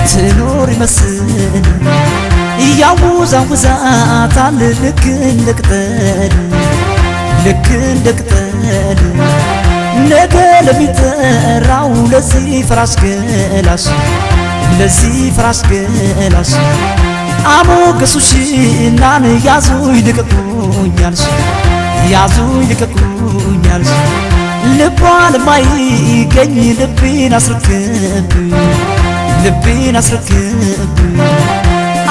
ትኖር ይመስል ያውዛውዛታል ልክ እንደ ቅጠል ነገ ለሚጠራው ለዚህ ፍራሽ ገላሽ አሞገሱሽናን ያዙኝ ልቀቁኛልሽ ልቧ ለማይገኝ ልቤን አስረክብ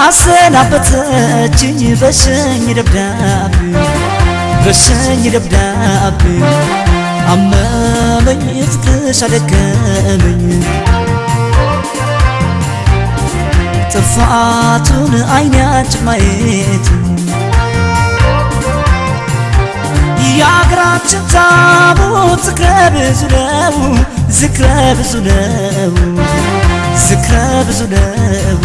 አሰናበተችኝ በሸኝ ደብዳቤ አመመኝ ፍቅርሽ አደከመኝ ጥፋቱን አይናችን ማየት የአገራችን ታቦት ዝክረ ብዙ ነው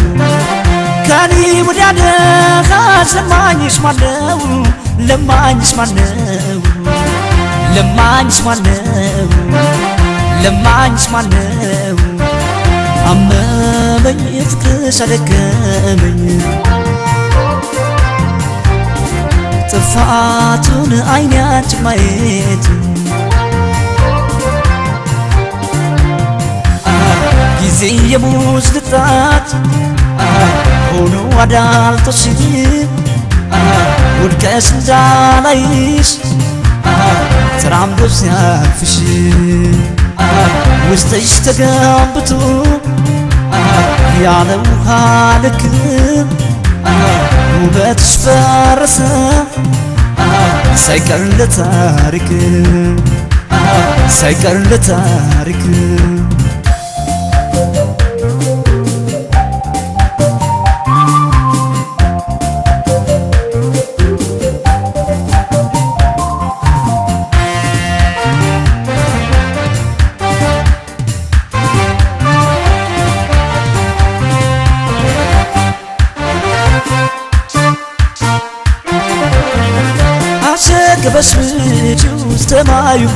ከኔ ወዲያ ደኻሽ ለማኝሽ ማነው አመመኝ ፍቅርሽ አደከመኝ ጥፋቱን አይናችን ማየት ጊዜ የሙዝ ልጣት ሆኖ አዳልጦሽ ውድቀሽ እንዳላይሽ ተራምዶ ሲያልፍሽ ውስጥሽ ተገንብቶ ያለ ውሃ ልክ ውበትሽ ፈረሰ ሳይቀር ለታሪክ አሸክበሽ ምጪው ሰማዩን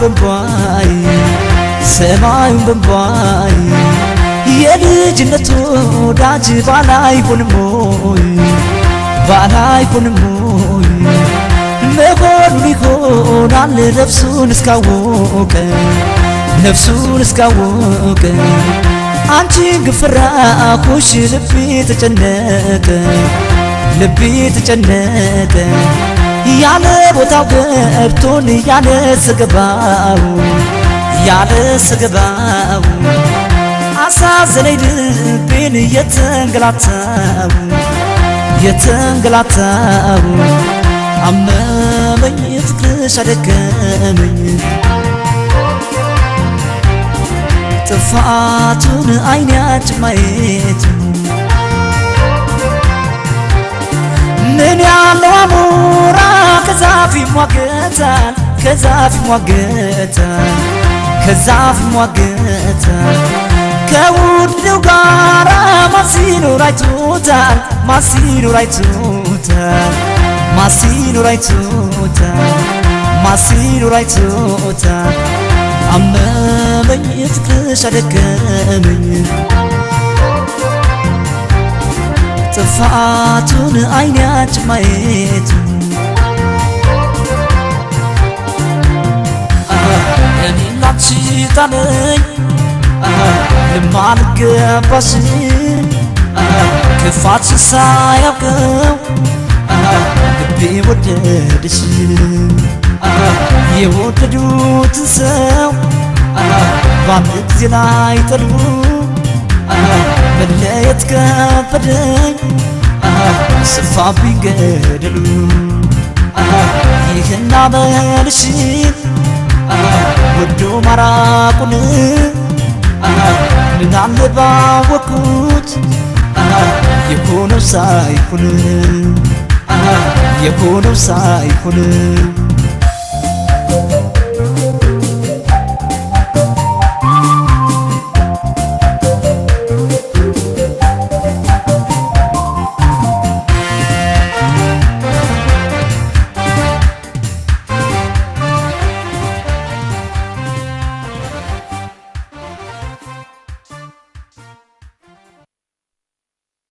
በንቧይ የልጅነት ወዳጅ ባላይሆንም ሆይ መሆኑ ይሆናል ነፍሱን እስካወቀ አንቺን ግን ፈራሁሽ ልቤ ተጨነቀ ያለ ቦታው ገብቶን ያለ ሰገባው አሳዘነኝ ልቤን የተንገላታው አመመኝ ፍቅርሽ አደከመኝ ጥፋቱን አይናችን ማየት ምን ያለው አሞራ ከዛፍ ይሟገታል ከውድው ጋራ ማሲኖር አይቶታል አመመኝ ፍቅርሽ አደከመኝ ጥፋቱን አይናችን ማየት እኔና አንቺ ጣለኝ ልማልገባሽ ክፋትሽን ሳያውቀው ልቤ ወደደሽ የወደዱትን ሰው በአንድ ጊዜ ላይ ጠሉ መለየት ከበደኝ ሰፋብኝ ገደሉ ይህን አመልሽን ወዶ ማራቁን ምን አለ ባወቅኩት የሆነው ሳይሆን